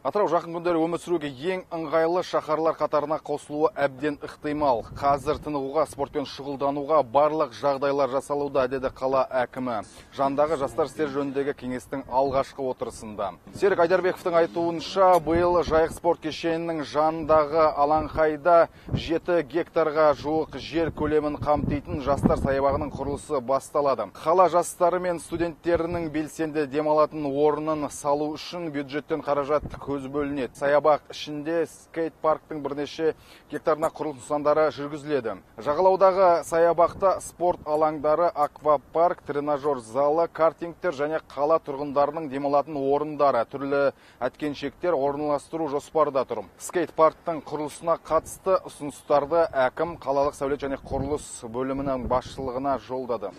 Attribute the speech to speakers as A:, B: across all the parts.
A: Атырау жақын күндері өмір сүруге ең ыңғайлы шаһарлар қатарына қосылуы әбден ықтимал. Қазір тынығуға, спортпен шұғылдануға барлық жағдайлар жасалуда, деді қала әкімі. Жандағы жастар істер жөніндегі кеңестің алғашқы отырысында. Серік Айдарбековтың айтуынша, биыл Жайық спорт кешенінің жанындағы алаңқайда 7 гектарға жуық жер көлемін қамтитын жастар саябағының құрылысы басталады. Қала жастары мен студенттерінің белсенді демалатын орнын салу үшін бюджеттен қаражат көз бөлінеді. Саябақ ішінде скейт-парктың бірнеше гектарына құрылыс нысандары жүргізіледі. Жағалаудағы саябақта спорт алаңдары, аквапарк, тренажер залы, картингтер және қала тұрғындарының демалатын орындары, түрлі әткеншектер орналастыру жоспарда тұр. Скейт-парктың құрылысына қатысты ұсыныстарды әкім қалалық сәулет және құрылыс бөлімінің басшылығына жолдады.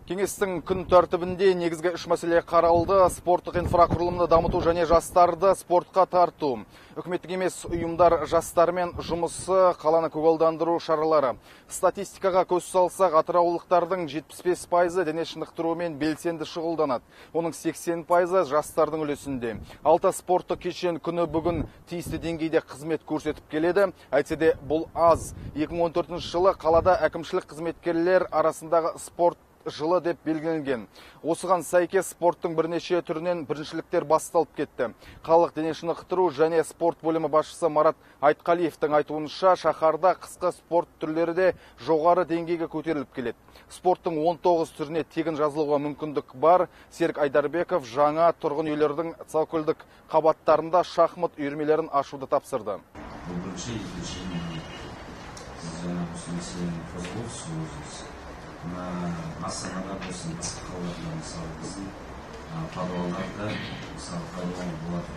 A: Кеңестің күн тәртібінде негізгі үш мәселе қаралды: спорттық инфрақұрылымды дамыту және жастарды спортқа тарту. Үкіметтік емес ұйымдар жастармен жұмысы, қаланы көгалдандыру шаралары. Статистикаға көз салсақ, атыраулықтардың 75% дене шынықтырумен белсенді шұғылданады. Оның 80% жастардың үлесінде. 6 спорттық кешен күні бүгін тиісті деңгейде қызмет көрсетіп келеді. Әйтсе де бұл аз. 2014 жылы қалада әкімшілік қызметкерлер арасындағы спорт жылы деп белгіленген. Осыған сәйкес спорттың бірнеше түрінен біріншіліктер басталып кетті. Қалалық дене шынықтыру және спорт бөлімі басшысы Марат Айтқалиевтің айтуынша, шаһарда қысқы спорт түрлері де жоғары деңгейге көтеріліп келеді. Спорттың 19 түріне тегін жазылуға мүмкіндік бар. Серік Айдарбеков жаңа тұрғын үйлердің цокольдік қабаттарында шахмат үйірмелерін ашуды тапсырды.
B: Астанада болсын, басқа қалаларда, мысалы, біздің подвалдарда, мысалы, подвал болады.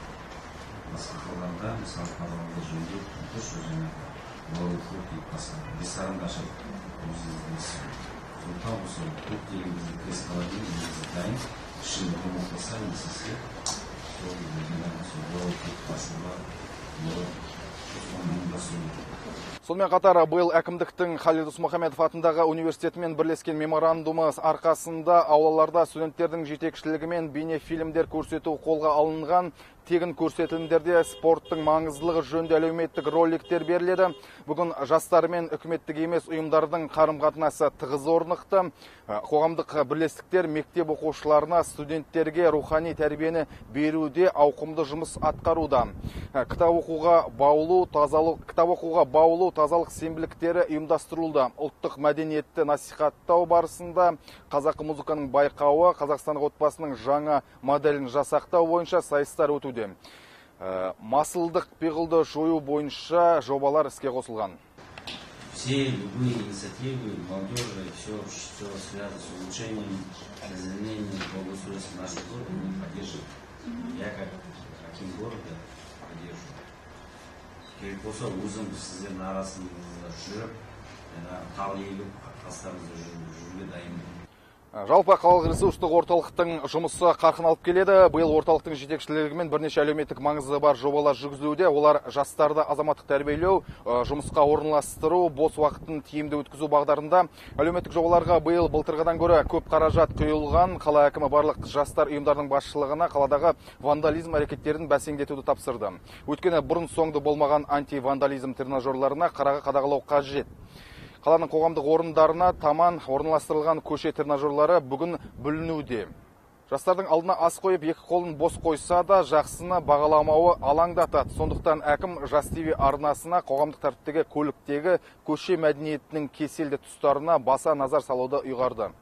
B: Басқа қалаларда, мысалы, подвалда жөндеу, тұрш, жаңағы олар клуб дейді, басқа ресторанда ашады. Өзіміз сондықтан осы клуб деген біздің креслолармен негізі дайын, ішін ремонт болса, немесе сол жаңағы клуб басында
A: Сонымен қатар, биыл әкімдіктің Халил Досмұхамедов атындағы университетімен бірлескен меморандумы арқасында аулаларда студенттердің жетекшілігімен бейнефильмдер көрсету қолға алынған. Тегін көрсетілімдерде спорттың маңыздылығы жөнінде әлеуметтік роликтер беріледі. Бүгін жастар мен үкіметтік емес ұйымдардың қарым-қатынасы тығыз орнықты. Қоғамдық бірлестіктер мектеп оқушыларына, студенттерге рухани тәрбиені беруде ауқымды жұмыс атқаруда. Кітап оқуға баулу, тазалық сенбіліктері ұйымдастырылды. Ұлттық мәдениетті насихаттау барысында қазақы музыканың байқауы, Қазақстандық отбасының жаңа моделін жасақтау бойынша сайыстар өтуде. Масылдық пиғылды жою бойынша жобалар іске қосылған.
B: Все любые инициативы молодежи, все, что связано с улучшением, изменением благоустройства нашего города, мы поддерживаем. Я как аким города поддерживаю. Керек болса, өзім сіздердің арасында жүріп, тал егіп, қастарыңызда жүруге дайынмын.
A: Жалпы қалалық ресурстық орталықтың жұмысы қарқын алып келеді. Биыл орталықтың жетекшілігімен бірнеше әлеуметтік маңызы бар жобалар жүргізілуде. Олар жастарды азаматтық тәрбиелеу, жұмысқа орналастыру, бос уақытын тиімді өткізу бағдарында. Әлеуметтік жобаларға биыл былтырғыдан гөрі көп қаражат құйылған. Қала әкімі барлық жастар ұйымдарының басшылығына қаладағы вандализм әрекеттерін бәсеңдетуді тапсырды. Өйткені бұрын соңды болмаған антивандализм тренажерларына қарағы қадағалау қажет. Қаланың қоғамдық орындарына таман орналастырылған көше тренажерлары бүгін бүлінуде. Жастардың алдына ас қойып, екі қолын бос қойса да, жақсыны бағаламауы алаңдатады. Сондықтан әкім Жас ТВ арнасына қоғамдық тәртіптегі көліктегі көше мәдениетінің кеселді тұстарына баса назар салуды ұйғарды.